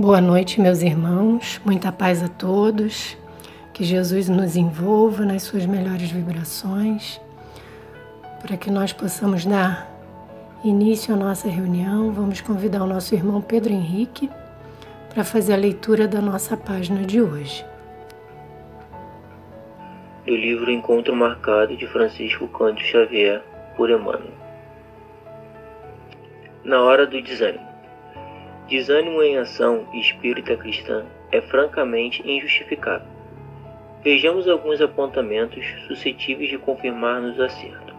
Boa noite, meus irmãos, muita paz a todos, que Jesus nos envolva nas suas melhores vibrações, para que nós possamos dar início à nossa reunião. Vamos convidar o nosso irmão Pedro Henrique para fazer a leitura da nossa página de hoje. Do livro Encontro Marcado, de Francisco Cândido Xavier, por Emmanuel. Na hora do desânimo. Desânimo em ação espírita cristã é francamente injustificável. Vejamos alguns apontamentos suscetíveis de confirmar-nos o acerto.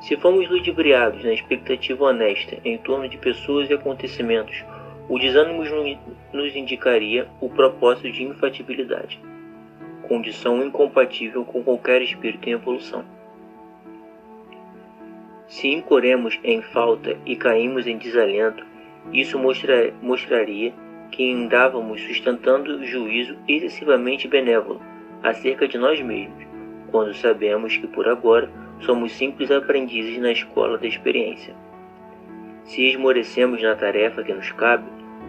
Se fomos ludibriados na expectativa honesta em torno de pessoas e acontecimentos, o desânimo nos indicaria o propósito de infatibilidade, condição incompatível com qualquer espírito em evolução. Se incorremos em falta e caímos em desalento, isso mostraria que andávamos sustentando juízo excessivamente benévolo acerca de nós mesmos, quando sabemos que por agora somos simples aprendizes na escola da experiência. Se esmorecemos na tarefa que nos cabe,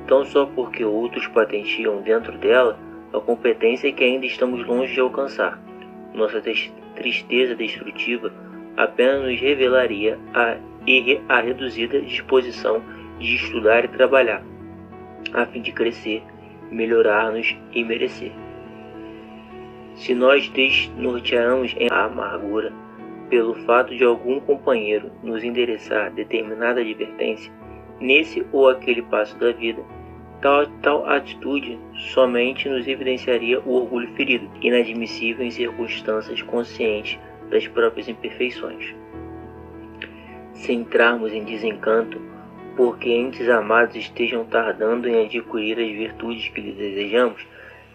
tão só porque outros patenteiam dentro dela a competência que ainda estamos longe de alcançar, nossa tristeza destrutiva apenas nos revelaria a reduzida disposição de estudar e trabalhar, a fim de crescer, melhorar-nos e merecer. Se nós desnortearmos em amargura pelo fato de algum companheiro nos endereçar determinada advertência, nesse ou aquele passo da vida, tal atitude somente nos evidenciaria o orgulho ferido, inadmissível em circunstâncias conscientes das próprias imperfeições. Se entrarmos em desencanto, porque entes amados estejam tardando em adquirir as virtudes que lhes desejamos,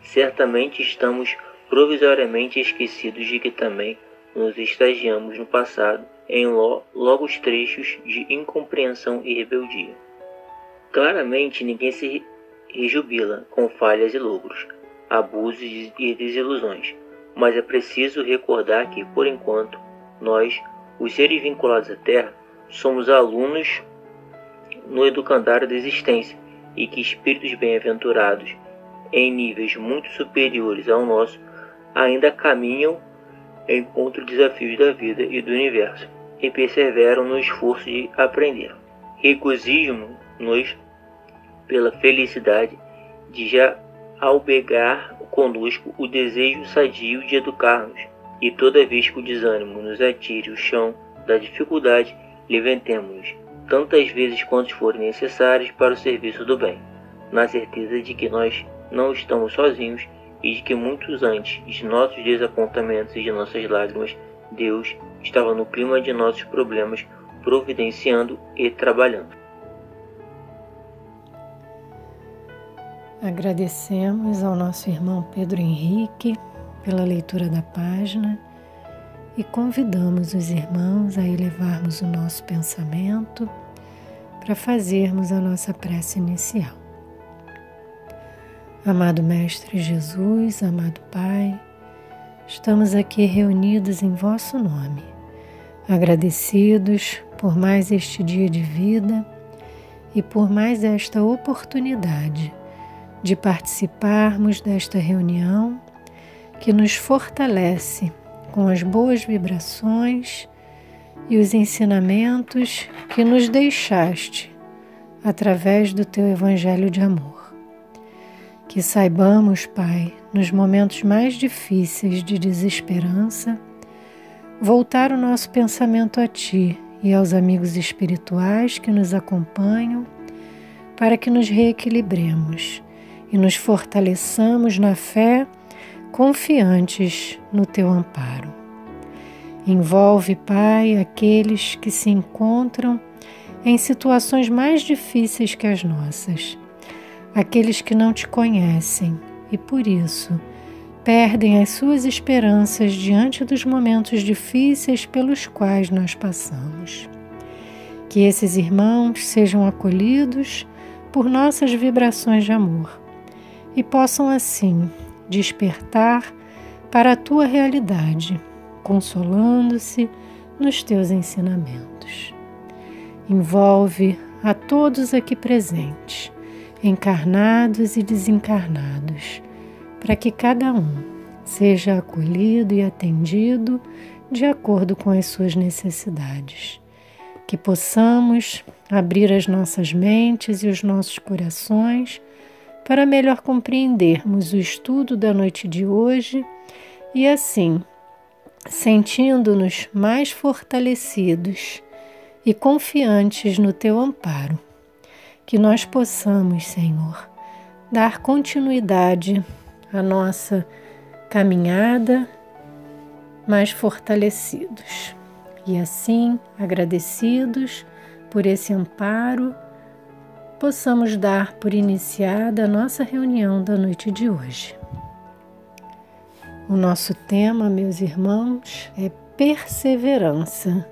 certamente estamos provisoriamente esquecidos de que também nos estagiamos no passado em longos trechos de incompreensão e rebeldia. Claramente ninguém se rejubila com falhas e logros, abusos e desilusões, mas é preciso recordar que, por enquanto, nós, os seres vinculados à Terra, somos alunos no educandário da existência e que espíritos bem-aventurados, em níveis muito superiores ao nosso, ainda caminham contra os desafios da vida e do universo e perseveram no esforço de aprender. Regozijamo-nos pela felicidade de já albergar conosco o desejo sadio de educar-nos, e toda vez que o desânimo nos atire o chão da dificuldade, levantemo-nos tantas vezes quantas forem necessárias para o serviço do bem, na certeza de que nós não estamos sozinhos e de que muitos antes de nossos desapontamentos e de nossas lágrimas, Deus estava no clima de nossos problemas, providenciando e trabalhando. Agradecemos ao nosso irmão Pedro Henrique pela leitura da página e convidamos os irmãos a elevarmos o nosso pensamento para fazermos a nossa prece inicial. Amado Mestre Jesus, amado Pai, estamos aqui reunidos em vosso nome, agradecidos por mais este dia de vida e por mais esta oportunidade de participarmos desta reunião que nos fortalece com as boas vibrações e os ensinamentos que nos deixaste através do teu Evangelho de amor. Que saibamos, Pai, nos momentos mais difíceis de desesperança, voltar o nosso pensamento a Ti e aos amigos espirituais que nos acompanham, para que nos reequilibremos e nos fortaleçamos na fé, confiantes no Teu amparo. Envolve, Pai, aqueles que se encontram em situações mais difíceis que as nossas, aqueles que não Te conhecem e, por isso, perdem as suas esperanças diante dos momentos difíceis pelos quais nós passamos. Que esses irmãos sejam acolhidos por nossas vibrações de amor e possam, assim, despertar para a Tua realidade, consolando-se nos Teus ensinamentos. Envolve a todos aqui presentes encarnados e desencarnados, para que cada um seja acolhido e atendido de acordo com as suas necessidades. Que possamos abrir as nossas mentes e os nossos corações para melhor compreendermos o estudo da noite de hoje e assim, sentindo-nos mais fortalecidos e confiantes no Teu amparo, que nós possamos, Senhor, dar continuidade à nossa caminhada mais fortalecidos. E assim, agradecidos por esse amparo, possamos dar por iniciada a nossa reunião da noite de hoje. O nosso tema, meus irmãos, é perseverança.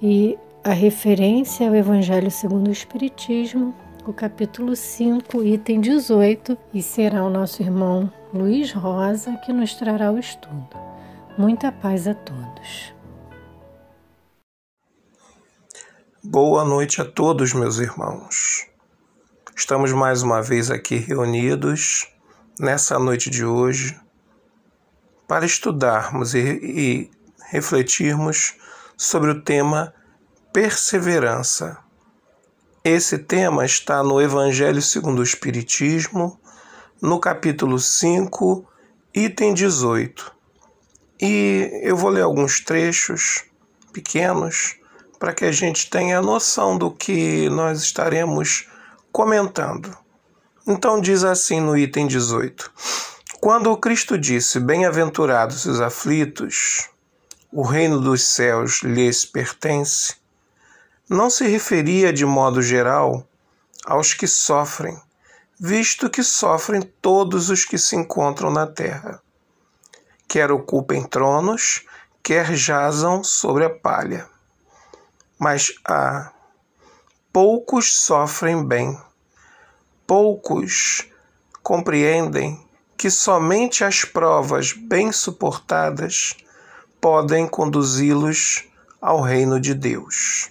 E a referência ao Evangelho segundo o Espiritismo, o capítulo 5, item 18, e será o nosso irmão Luiz Rosa que nos trará o estudo. Muita paz a todos. Boa noite a todos, meus irmãos. Estamos mais uma vez aqui reunidos nessa noite de hoje para estudarmos e refletirmos sobre o tema perseverança. Esse tema está no Evangelho segundo o Espiritismo, no capítulo 5, item 18. E eu vou ler alguns trechos pequenos para que a gente tenha noção do que nós estaremos comentando. Então diz assim no item 18: Quando o Cristo disse, bem-aventurados os aflitos, o reino dos céus lhes pertence, não se referia de modo geral aos que sofrem, visto que sofrem todos os que se encontram na terra, quer ocupem tronos, quer jazam sobre a palha. Mas poucos sofrem bem, poucos compreendem que somente as provas bem suportadas podem conduzi-los ao reino de Deus.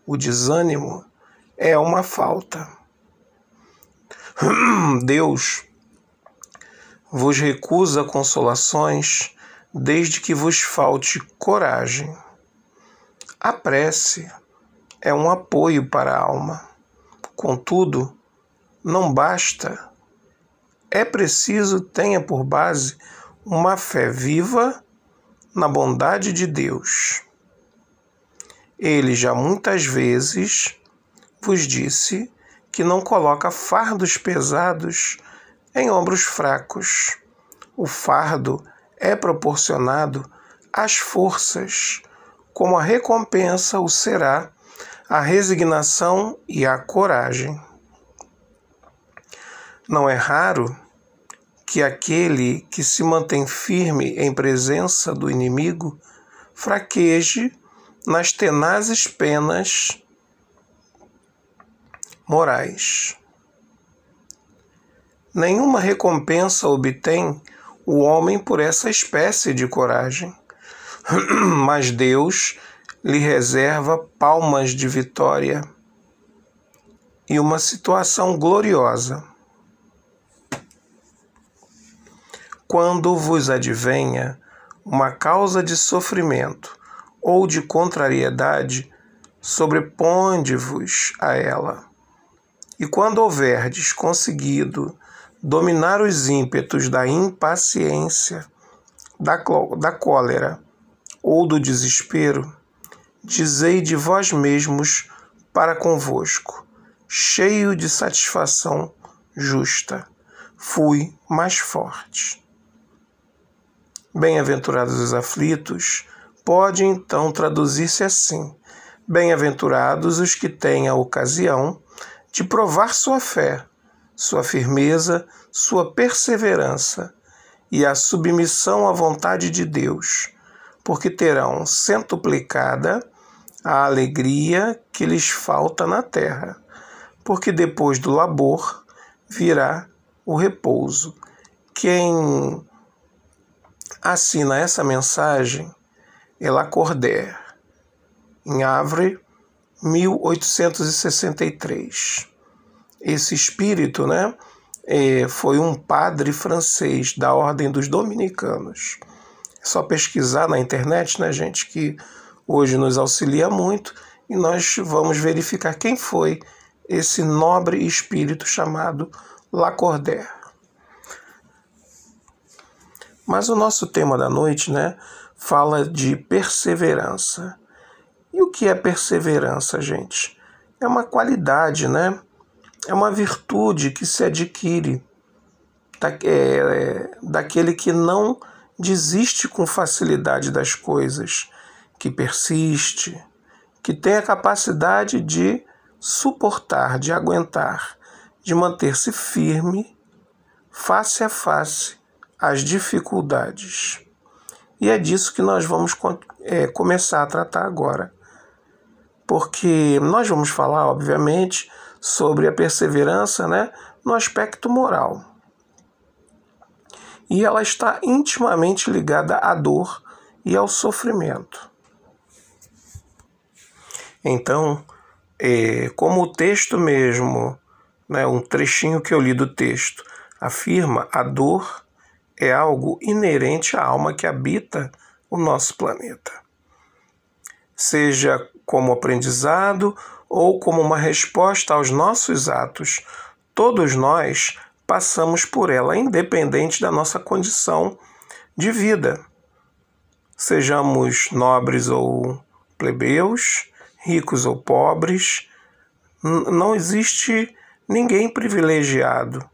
O desânimo é uma falta. Deus vos recusa consolações desde que vos falte coragem. A prece é um apoio para a alma. Contudo, não basta. É preciso tenha por base uma fé viva na bondade de Deus. Ele já muitas vezes vos disse que não coloca fardos pesados em ombros fracos. O fardo é proporcionado às forças, como a recompensa o será a resignação e a coragem. Não é raro que aquele que se mantém firme em presença do inimigo fraqueje nas tenazes penas morais. Nenhuma recompensa obtém o homem por essa espécie de coragem, mas Deus lhe reserva palmas de vitória e uma situação gloriosa. Quando vos advenha uma causa de sofrimento ou de contrariedade, sobreponde-vos a ela. E quando houverdes conseguido dominar os ímpetos da impaciência, da cólera ou do desespero, dizei de vós mesmos para convosco, cheio de satisfação justa, fui mais forte. Bem-aventurados os aflitos pode então traduzir-se assim: bem-aventurados os que têm a ocasião de provar sua fé, sua firmeza, sua perseverança e a submissão à vontade de Deus, porque terão centuplicada a alegria que lhes falta na terra, porque depois do labor virá o repouso. Quem assina essa mensagem é Lacordaire, em Havre, 1863. esse espírito, né, foi um padre francês da Ordem dos Dominicanos. É só pesquisar na internet, né, gente, que hoje nos auxilia muito, e nós vamos verificar quem foi esse nobre espírito chamado Lacordaire. Mas o nosso tema da noite, né, fala de perseverança. E o que é perseverança, gente? É uma qualidade, né? É uma virtude que se adquire daquele que não desiste com facilidade das coisas, que persiste, que tem a capacidade de suportar, de aguentar, de manter-se firme face a face às dificuldades. E é disso que nós vamos começar a tratar agora. Porque nós vamos falar, obviamente, sobre a perseverança, né, no aspecto moral. E ela está intimamente ligada à dor e ao sofrimento. Então, como o texto mesmo, né, um trechinho que eu li do texto, afirma, a dor é algo inerente à alma que habita o nosso planeta. Seja como aprendizado ou como uma resposta aos nossos atos, todos nós passamos por ela, independente da nossa condição de vida. Sejamos nobres ou plebeus, ricos ou pobres, não existe ninguém privilegiado.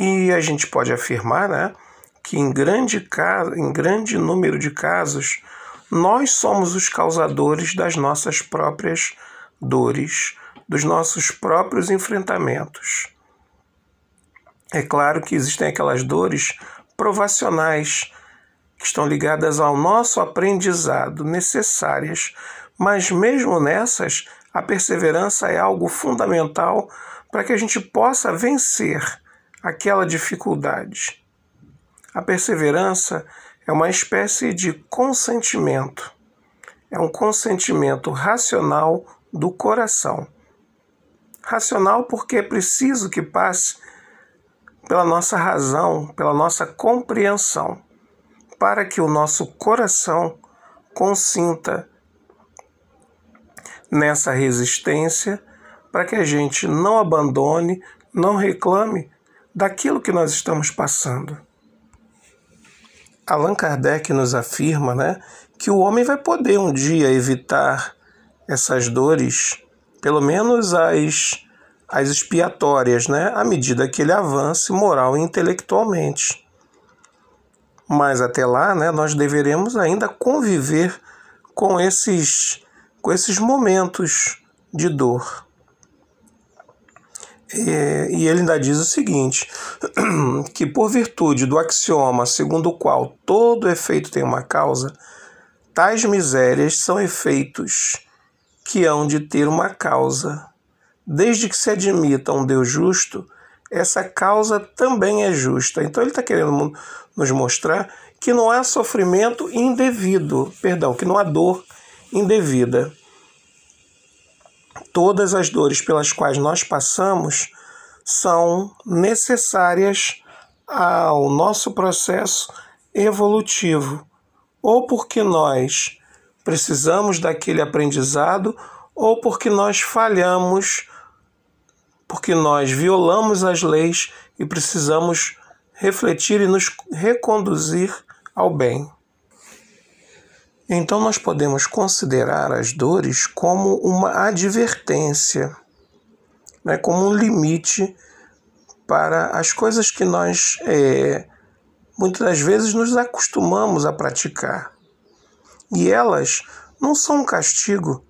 E a gente pode afirmar, né, que em grande número de casos, nós somos os causadores das nossas próprias dores, dos nossos próprios enfrentamentos. É claro que existem aquelas dores provacionais, que estão ligadas ao nosso aprendizado, necessárias, mas mesmo nessas, a perseverança é algo fundamental para que a gente possa vencer aquela dificuldade. A perseverança é uma espécie de consentimento. É um consentimento racional do coração. Racional porque é preciso que passe pela nossa razão, pela nossa compreensão, para que o nosso coração consinta nessa resistência, para que a gente não abandone, não reclame daquilo que nós estamos passando. Allan Kardec nos afirma, né, que o homem vai poder um dia evitar essas dores, pelo menos as expiatórias, né, à medida que ele avance moral e intelectualmente. Mas até lá, né, nós deveremos ainda conviver com esses momentos de dor. E ele ainda diz o seguinte, que por virtude do axioma segundo o qual todo efeito tem uma causa, tais misérias são efeitos que hão de ter uma causa. Desde que se admita um Deus justo, essa causa também é justa. Então ele está querendo nos mostrar que não há sofrimento indevido, que não há dor indevida. Todas as dores pelas quais nós passamos são necessárias ao nosso processo evolutivo, ou porque nós precisamos daquele aprendizado, ou porque nós falhamos, porque nós violamos as leis e precisamos refletir e nos reconduzir ao bem. Então nós podemos considerar as dores como uma advertência, né, como um limite para as coisas que nós muitas das vezes nos acostumamos a praticar. E elas não são um castigo,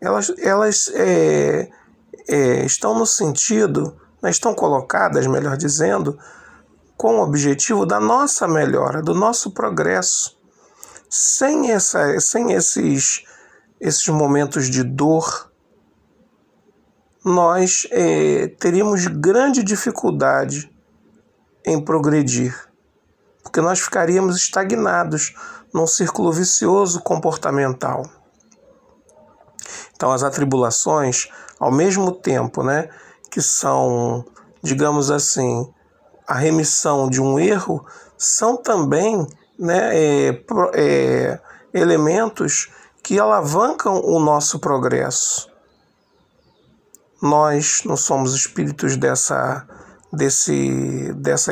elas estão no sentido, estão colocadas, melhor dizendo, com o objetivo da nossa melhora, do nosso progresso. Sem esses momentos de dor, nós teríamos grande dificuldade em progredir, porque nós ficaríamos estagnados num círculo vicioso comportamental. Então as atribulações, ao mesmo tempo, né, que são, digamos assim, a remissão de um erro, são também, né, elementos que alavancam o nosso progresso. Nós não somos espíritos dessa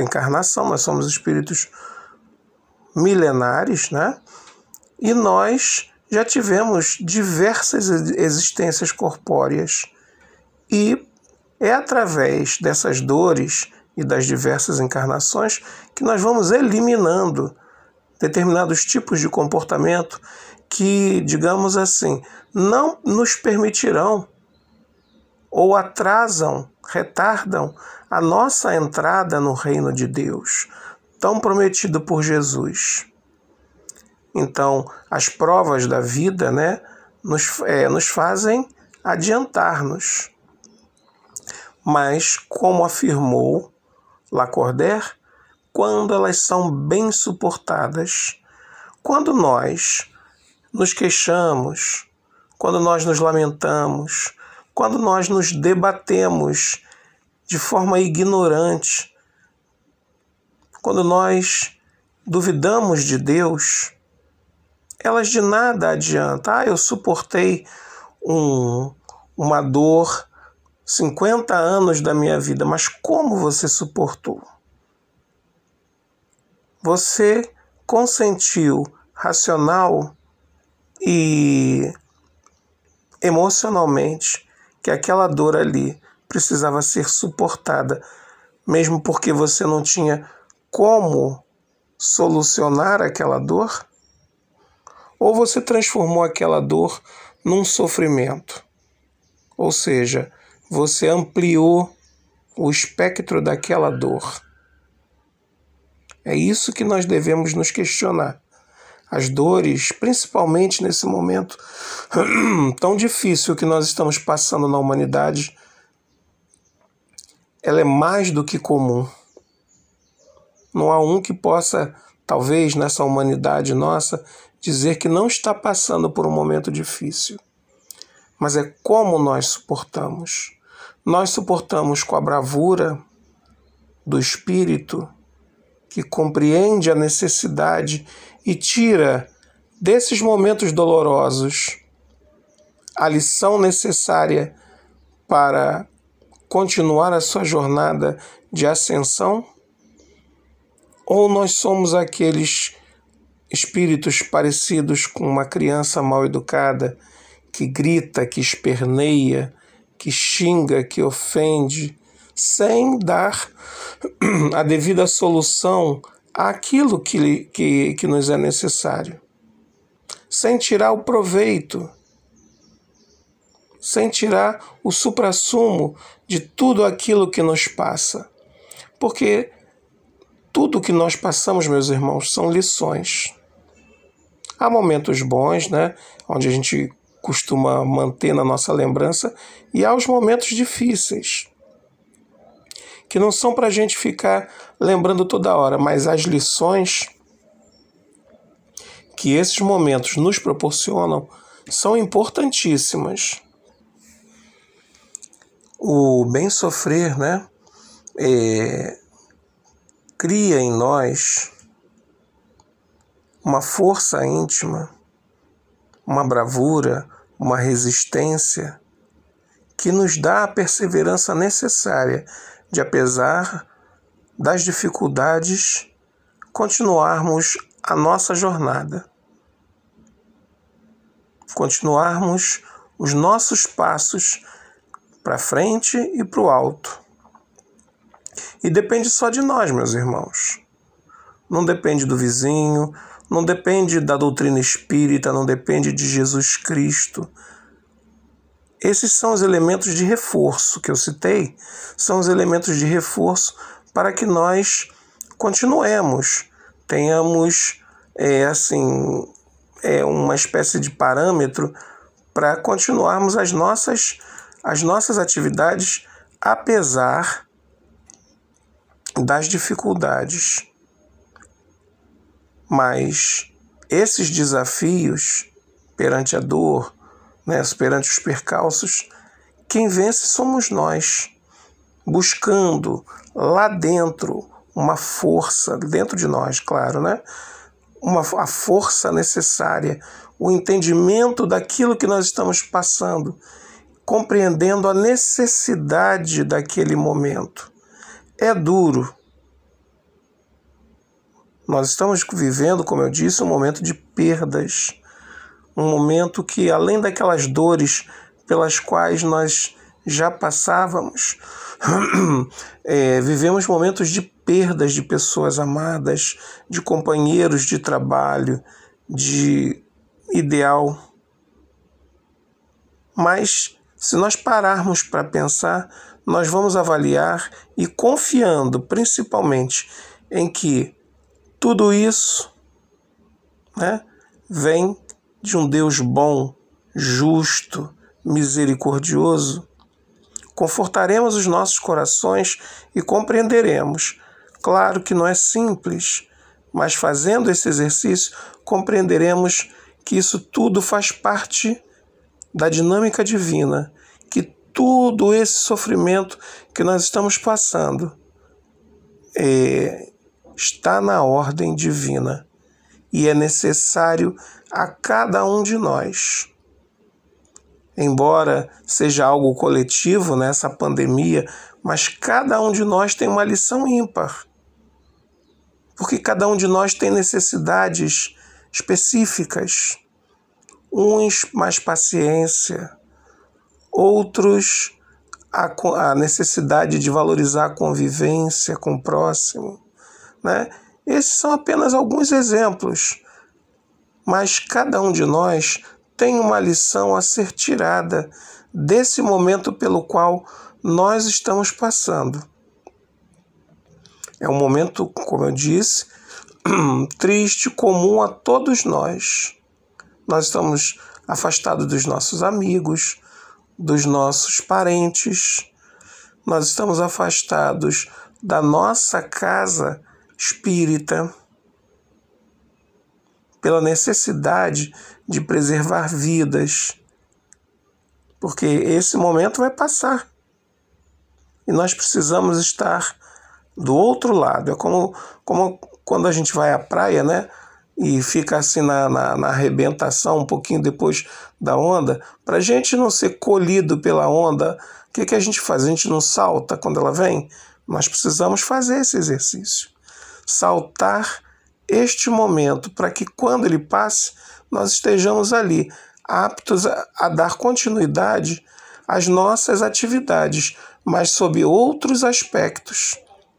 encarnação, nós somos espíritos milenares, né? E nós já tivemos diversas existências corpóreas. E é através dessas dores e das diversas encarnações que nós vamos eliminando determinados tipos de comportamento que, digamos assim, não nos permitirão ou atrasam, retardam a nossa entrada no reino de Deus, tão prometido por Jesus. Então, as provas da vida, né, nos fazem adiantar-nos. Mas, como afirmou Lacordaire, quando elas são bem suportadas, quando nós nos queixamos, quando nós nos lamentamos, quando nós nos debatemos de forma ignorante, quando nós duvidamos de Deus, elas de nada adiantam. Eu suportei uma dor 50 anos da minha vida, mas como você suportou? Você consentiu racional e emocionalmente que aquela dor ali precisava ser suportada, mesmo porque você não tinha como solucionar aquela dor? Ou você transformou aquela dor num sofrimento? Ou seja, você ampliou o espectro daquela dor. É isso que nós devemos nos questionar. As dores, principalmente nesse momento tão difícil que nós estamos passando na humanidade, ela é mais do que comum. Não há um que possa, talvez, nessa humanidade nossa, dizer que não está passando por um momento difícil. Mas é como nós suportamos. Nós suportamos com a bravura do espírito que compreende a necessidade e tira desses momentos dolorosos a lição necessária para continuar a sua jornada de ascensão? Ou nós somos aqueles espíritos parecidos com uma criança mal educada, que grita, que esperneia, que xinga, que ofende, sem dar a devida solução àquilo que nos é necessário, sem tirar o proveito, sem tirar o suprassumo de tudo aquilo que nos passa. Porque tudo que nós passamos, meus irmãos, são lições. Há momentos bons, né, onde a gente costuma manter na nossa lembrança, e há os momentos difíceis, que não são para a gente ficar lembrando toda hora, mas as lições que esses momentos nos proporcionam são importantíssimas. O bem sofrer, né, cria em nós uma força íntima, uma bravura, uma resistência que nos dá a perseverança necessária de, apesar das dificuldades, continuarmos a nossa jornada, continuarmos os nossos passos para frente e para o alto. E depende só de nós, meus irmãos. Não depende do vizinho, não depende da doutrina espírita, não depende de Jesus Cristo. Esses são os elementos de reforço que eu citei, são os elementos de reforço para que nós continuemos, tenhamos uma espécie de parâmetro para continuarmos as nossas atividades, apesar das dificuldades. Mas esses desafios perante a dor, né, perante os percalços, quem vence somos nós, buscando lá dentro uma força, dentro de nós, claro, né? A força necessária, o entendimento daquilo que nós estamos passando, compreendendo a necessidade daquele momento. É duro. Nós estamos vivendo, como eu disse, um momento de perdas, um momento que, além daquelas dores pelas quais nós já passávamos, vivemos momentos de perdas de pessoas amadas, de companheiros de trabalho, de ideal. Mas, se nós pararmos para pensar, nós vamos avaliar e confiando principalmente em que tudo isso, né, vem de um Deus bom, justo, misericordioso, confortaremos os nossos corações e compreenderemos. Claro que não é simples, mas fazendo esse exercício, compreenderemos que isso tudo faz parte da dinâmica divina, que todo esse sofrimento que nós estamos passando está na ordem divina e é necessário a cada um de nós. Embora seja algo coletivo nessa pandemia, mas cada um de nós tem uma lição ímpar, porque cada um de nós tem necessidades específicas, uns mais paciência, outros a necessidade de valorizar a convivência com o próximo, né? Esses são apenas alguns exemplos, mas cada um de nós tem uma lição a ser tirada desse momento pelo qual nós estamos passando. É um momento, como eu disse, triste, comum a todos nós. Nós estamos afastados dos nossos amigos, dos nossos parentes, nós estamos afastados da nossa casa espírita, pela necessidade de preservar vidas, porque esse momento vai passar e nós precisamos estar do outro lado. É como quando a gente vai à praia, né, e fica assim na arrebentação um pouquinho depois da onda, para a gente não ser colhido pela onda, o que a gente faz? A gente não salta quando ela vem? Nós precisamos fazer esse exercício, saltar este momento, para que quando ele passe, nós estejamos ali, aptos a dar continuidade às nossas atividades, mas sob outros aspectos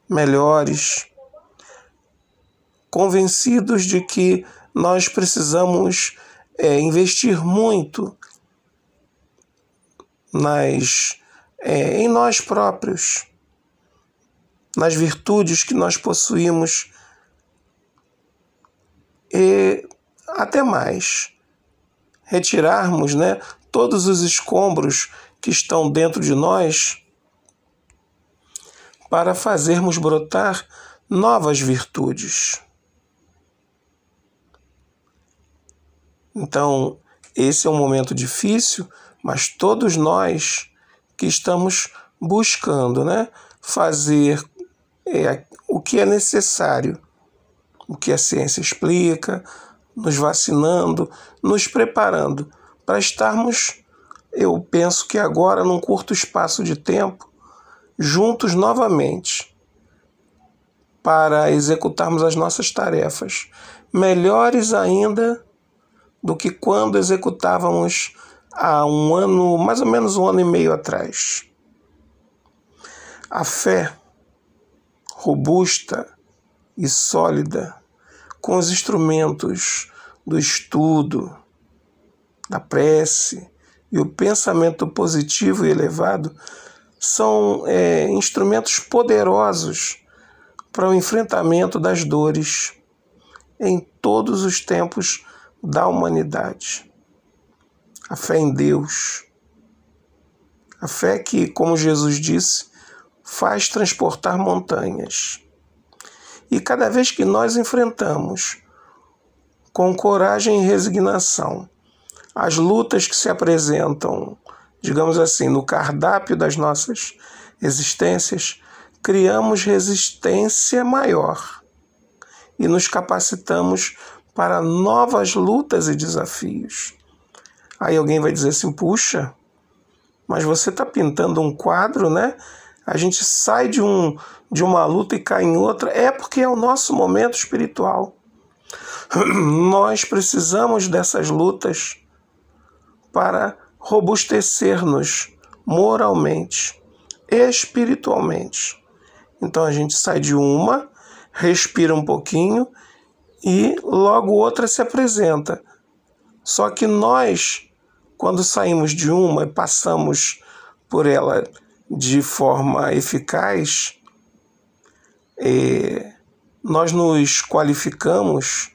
melhores, convencidos de que nós precisamos investir muito em nós próprios, nas virtudes que nós possuímos, e até mais, retirarmos, né, todos os escombros que estão dentro de nós para fazermos brotar novas virtudes. Então, esse é um momento difícil, mas todos nós que estamos buscando, né, fazer o que é necessário, o que a ciência explica, nos vacinando, nos preparando para estarmos, eu penso que agora, num curto espaço de tempo, juntos novamente, para executarmos as nossas tarefas, melhores ainda do que quando executávamos há um ano, mais ou menos 1 ano e meio atrás. A fé robusta e sólida, com os instrumentos do estudo, da prece e o pensamento positivo e elevado, são instrumentos poderosos para o enfrentamento das dores em todos os tempos da humanidade. A fé em Deus, a fé que, como Jesus disse, faz transportar montanhas. E cada vez que nós enfrentamos com coragem e resignação as lutas que se apresentam digamos assim, no cardápio das nossas existências, criamos resistência maior e nos capacitamos para novas lutas e desafios. Aí alguém vai dizer assim, puxa, mas você está pintando um quadro, né? A gente sai de uma luta e cai em outra. É porque é o nosso momento espiritual. Nós precisamos dessas lutas para robustecer-nos moralmente, espiritualmente. Então a gente sai de uma, respira um pouquinho e logo outra se apresenta. Só que nós, quando saímos de uma e passamos por ela de forma eficaz, nós nos qualificamos,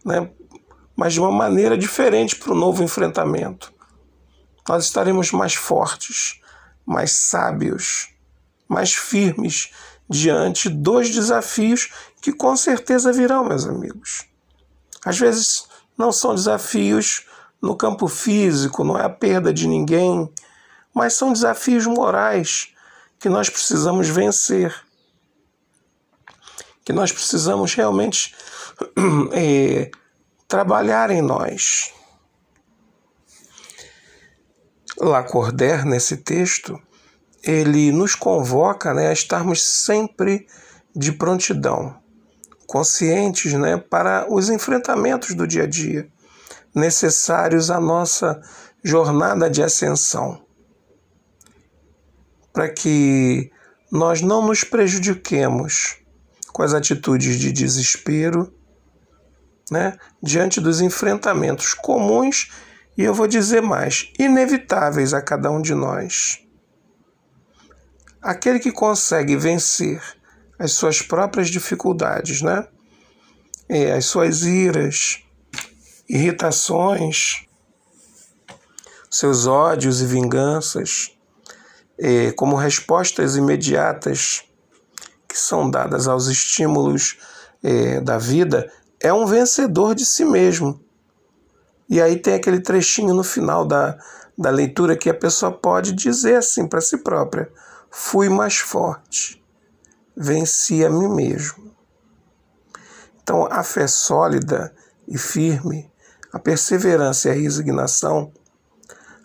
né, mas de uma maneira diferente para o novo enfrentamento. Nós estaremos mais fortes, mais sábios, mais firmes diante dos desafios que com certeza virão, meus amigos. Às vezes não são desafios no campo físico, não é a perda de ninguém, mas são desafios morais que nós precisamos vencer, que nós precisamos realmente trabalhar em nós. Lacordaire, nesse texto, ele nos convoca, né, a estarmos sempre de prontidão, conscientes, né, para os enfrentamentos do dia a dia, necessários à nossa jornada de ascensão, para que nós não nos prejudiquemos com as atitudes de desespero, né, diante dos enfrentamentos comuns e eu vou dizer mais, inevitáveis a cada um de nós. Aquele que consegue vencer as suas próprias dificuldades, né, as suas iras, irritações, seus ódios e vinganças, como respostas imediatas que são dadas aos estímulos da vida, é um vencedor de si mesmo. E aí tem aquele trechinho no final da leitura que a pessoa pode dizer assim para si própria: fui mais forte, venci a mim mesmo. Então a fé sólida e firme, a perseverança e a resignação,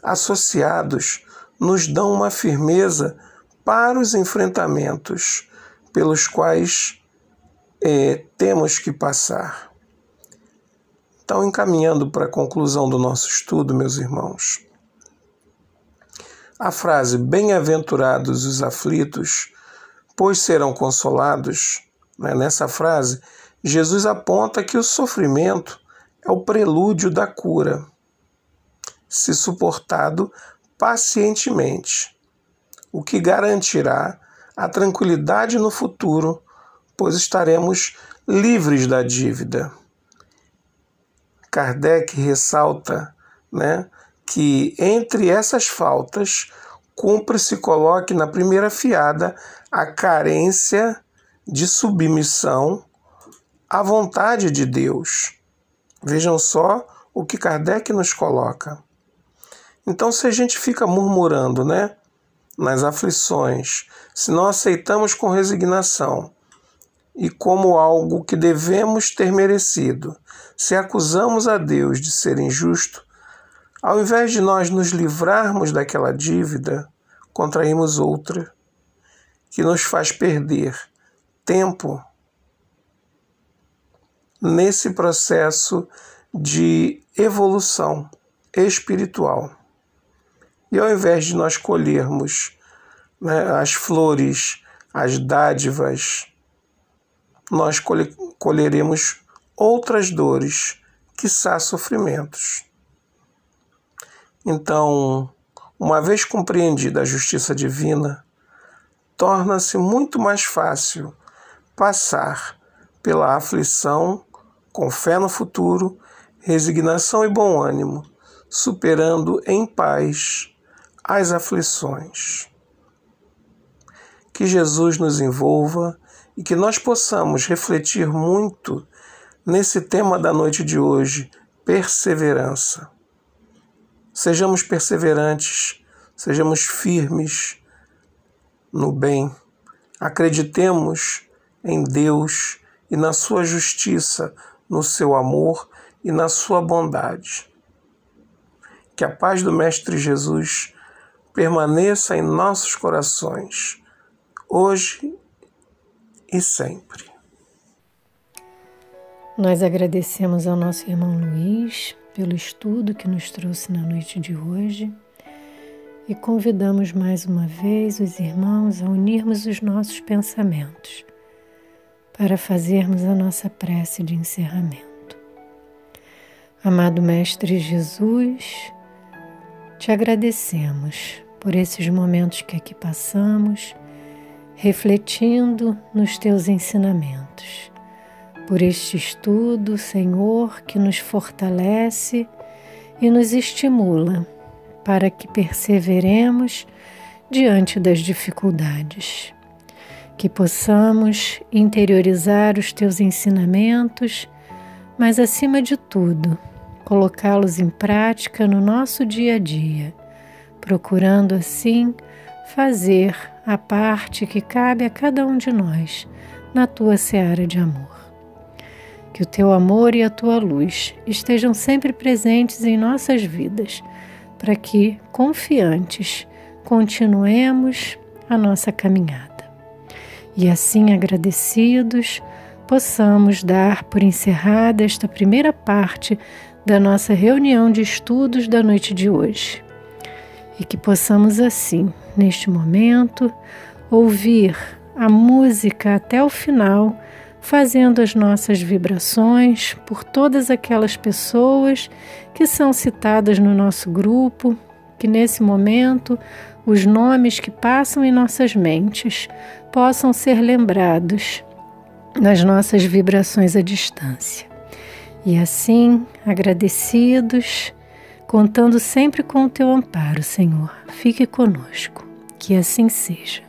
associados, nos dão uma firmeza para os enfrentamentos pelos quais temos que passar. Então, encaminhando para a conclusão do nosso estudo, meus irmãos, a frase bem-aventurados os aflitos, pois serão consolados, né, nessa frase, Jesus aponta que o sofrimento é o prelúdio da cura, se suportado pacientemente, o que garantirá a tranquilidade no futuro, pois estaremos livres da dívida. Kardec ressalta, né, que entre essas faltas, cumpre se coloque na primeira fiada a carência de submissão à vontade de Deus. Vejam só o que Kardec nos coloca. Então, se a gente fica murmurando, né, nas aflições, se não aceitamos com resignação e como algo que devemos ter merecido, se acusamos a Deus de ser injusto, ao invés de nós nos livrarmos daquela dívida, contraímos outra, que nos faz perder tempo nesse processo de evolução espiritual. E ao invés de nós colhermos, né, as flores, as dádivas, nós colheremos outras dores, quiçá sofrimentos. Então, uma vez compreendida a justiça divina, torna-se muito mais fácil passar pela aflição com fé no futuro, resignação e bom ânimo, superando em paz as aflições. Que Jesus nos envolva e que nós possamos refletir muito nesse tema da noite de hoje, perseverança. Sejamos perseverantes, sejamos firmes no bem, acreditemos em Deus e na sua justiça, no seu amor e na sua bondade. Que a paz do Mestre Jesus permaneça em nossos corações, hoje e sempre. Nós agradecemos ao nosso irmão Luiz pelo estudo que nos trouxe na noite de hoje e convidamos mais uma vez os irmãos a unirmos os nossos pensamentos para fazermos a nossa prece de encerramento. Amado Mestre Jesus, te agradecemos por esses momentos que aqui passamos, refletindo nos teus ensinamentos, por este estudo, Senhor, que nos fortalece e nos estimula para que perseveremos diante das dificuldades, que possamos interiorizar os teus ensinamentos, mas acima de tudo, colocá-los em prática no nosso dia a dia, procurando assim fazer a parte que cabe a cada um de nós na tua seara de amor. Que o teu amor e a tua luz estejam sempre presentes em nossas vidas, para que, confiantes, continuemos a nossa caminhada. E assim, agradecidos, possamos dar por encerrada esta primeira parte da nossa reunião de estudos da noite de hoje. E que possamos assim, neste momento, ouvir a música até o final, fazendo as nossas vibrações por todas aquelas pessoas que são citadas no nosso grupo, que nesse momento os nomes que passam em nossas mentes possam ser lembrados nas nossas vibrações à distância. E assim, agradecidos, contando sempre com o teu amparo, Senhor, fique conosco, que assim seja.